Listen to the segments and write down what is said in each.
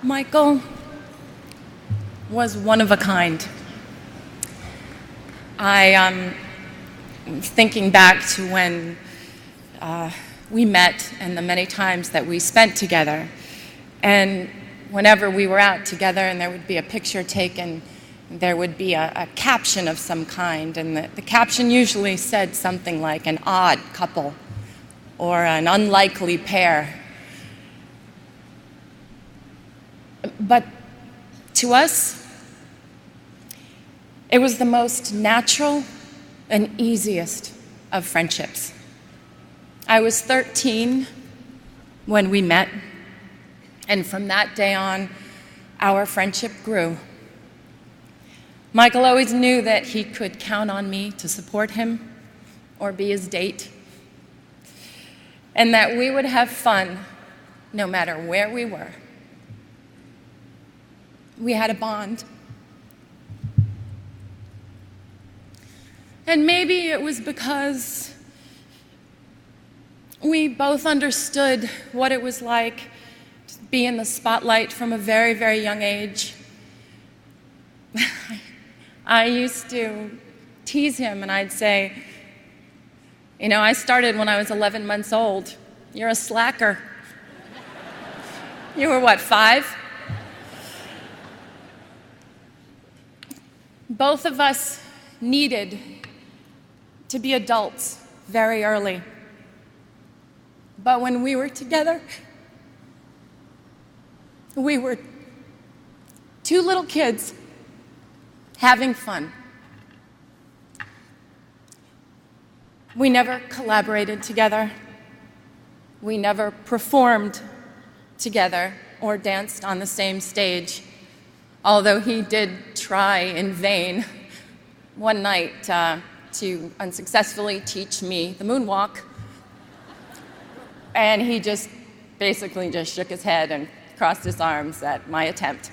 Michael was one of a kind. I thinking back to when we met and the many times that we spent together. And whenever we were out together and there would be a picture taken, there would be a caption of some kind. And the caption usually said something like an odd couple or an unlikely pair. But to us, it was the most natural and easiest of friendships. I was 13 when we met, and from that day on, our friendship grew. Michael always knew that he could count on me to support him or be his date, and that we would have fun no matter where we were. We had a bond. And maybe it was because we both understood what it was like to be in the spotlight from a very, very young age. I used to tease him and I'd say, you know, I started when I was 11 months old. You're a slacker. You were what, 5? Both of us needed to be adults very early. But when we were together, we were two little kids having fun. We never collaborated together. We never performed together or danced on the same stage, although he did try in vain one night to unsuccessfully teach me the moonwalk. And he just basically just shook his head and crossed his arms at my attempt.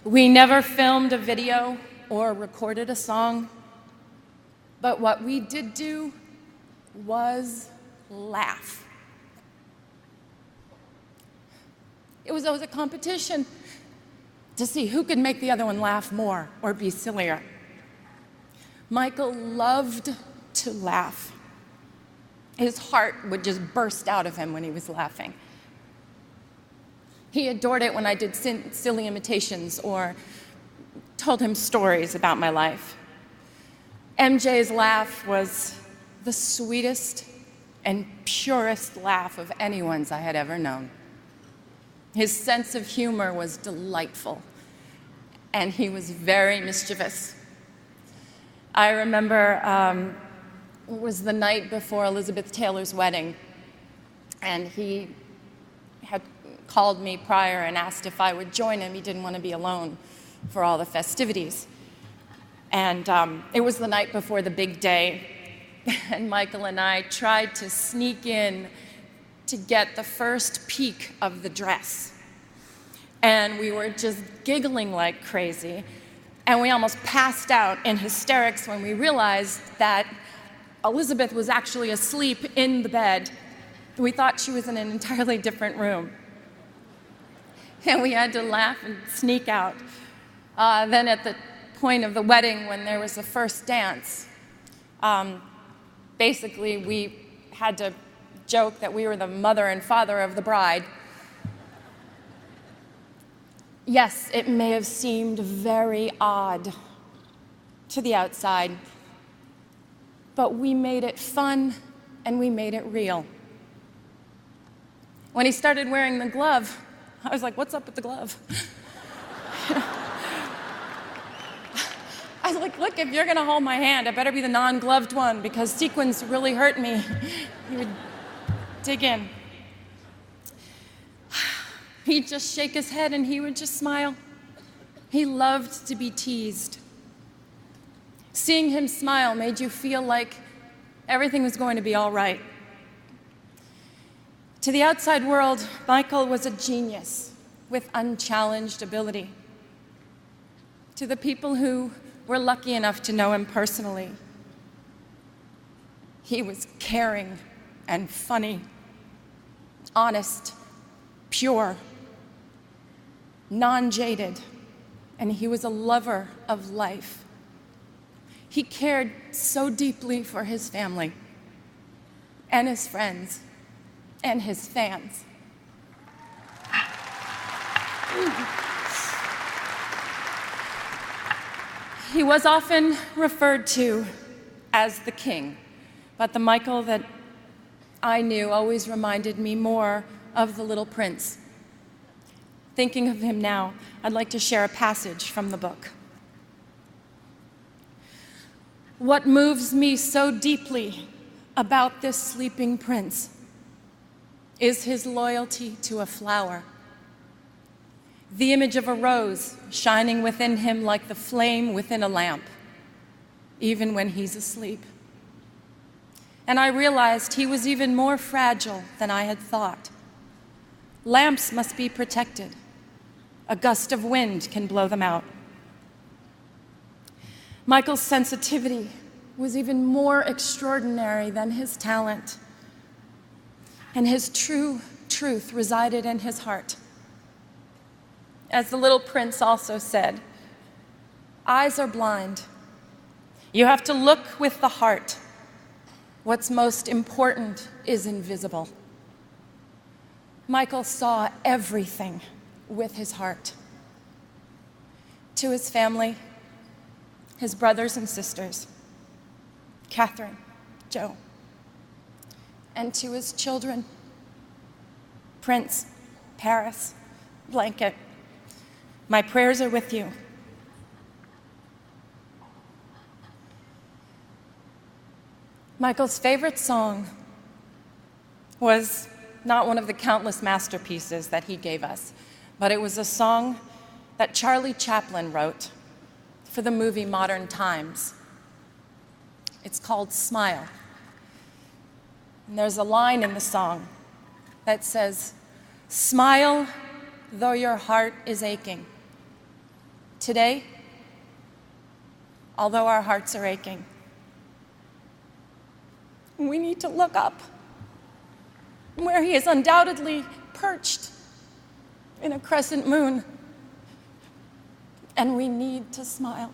We never filmed a video or recorded a song, but what we did do was laugh. It was always a competition to see who could make the other one laugh more or be sillier. Michael loved to laugh. His heart would just burst out of him when he was laughing. He adored it when I did silly imitations or told him stories about my life. MJ's laugh was the sweetest and purest laugh of anyone's I had ever known. His sense of humor was delightful, and he was very mischievous. I remember it was the night before Elizabeth Taylor's wedding, and he had called me prior and asked if I would join him. He didn't want to be alone for all the festivities. And it was the night before the big day, and Michael and I tried to sneak in to get the first peek of the dress. And we were just giggling like crazy, and we almost passed out in hysterics when we realized that Elizabeth was actually asleep in the bed. We thought she was in an entirely different room. And we had to laugh and sneak out. Then at the point of the wedding, when there was the first dance, basically we had to joke that we were the mother and father of the bride. Yes, it may have seemed very odd to the outside, but we made it fun and we made it real. When he started wearing the glove, I was like, what's up with the glove? I was like, look, if you're gonna hold my hand, it better be the non-gloved one because sequins really hurt me. He would dig in. He'd just shake his head and he would just smile. He loved to be teased. Seeing him smile made you feel like everything was going to be all right. To the outside world, Michael was a genius with unchallenged ability. To the people who were lucky enough to know him personally, he was caring and funny, honest, pure, non-jaded, and he was a lover of life. He cared so deeply for his family and his friends and his fans. He was often referred to as the king, but the Michael that I knew always reminded me more of the little prince. Thinking of him now, I'd like to share a passage from the book. What moves me so deeply about this sleeping prince is his loyalty to a flower, the image of a rose shining within him like the flame within a lamp, even when he's asleep. And I realized he was even more fragile than I had thought. Lamps must be protected. A gust of wind can blow them out. Michael's sensitivity was even more extraordinary than his talent, and his true truth resided in his heart. As the little prince also said, eyes are blind. You have to look with the heart. What's most important is invisible. Michael saw everything with his heart. To his family, his brothers and sisters, Catherine, Joe, and to his children, Prince, Paris, Blanket, my prayers are with you. Michael's favorite song was not one of the countless masterpieces that he gave us, but it was a song that Charlie Chaplin wrote for the movie Modern Times. It's called Smile. And there's a line in the song that says, "Smile though your heart is aching." Today, although our hearts are aching, we need to look up where he is undoubtedly perched in a crescent moon, and we need to smile.